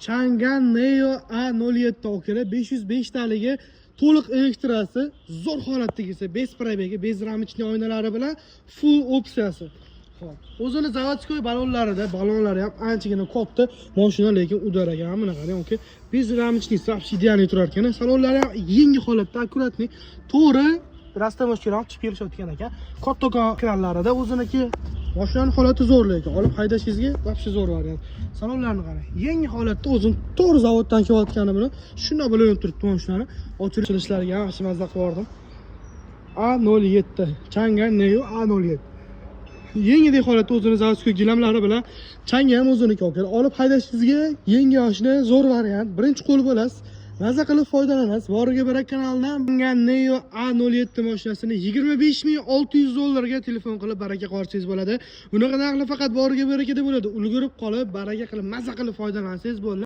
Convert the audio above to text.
Chang'an Neo A07 okera 505 taligi to'liq elektrasi, zo'r holatdagi esa bez probegi, bez ramchli oynalari bilan full opsiyasi. Xo'p, o'zini zavodskoy balonlari ham anchagina katta mashina, lekin udaraga ham mana qarang, oka. Bez ramchli subsidiyaviy turar ekan. Salonlari ham yangi holatda, akkuratni, to'g'ri rastamoshkalar olib chiqib kelishayotgan ekan. Katta ekranlarida o'ziniki mashinaning holati zo'r, lekin olib haydashingizga вообще zo'r variant. Salonlarni qarang. Yangi holatda o'zim to'g'ri zavoddan kelayotgani bilan shunday bo'linib turibdi mashinani. Ochilishlariga ham yaxshi mazza qildim. A07 Chang'an Neo A07. Yengidek holatda o'zini zavodskoy gilamlari bilan Chang'an ham o'ziniki aka. Olib haydashingizga yangi yoshni zo'r variant. Birinchi qo'l bo'lasiz. Maza qilib foydalanasiz. Boriga barak kanalidan Chang'an Neo A07 mashinasini 25600 dollarga telefon qilib baraka qilsangiz bo'ladi. Bunaqa narxlar faqat boriga barakada bo'ladi. Ulgurib qolib, baraka qilib, maza qilib foydalansangiz bo'ladi.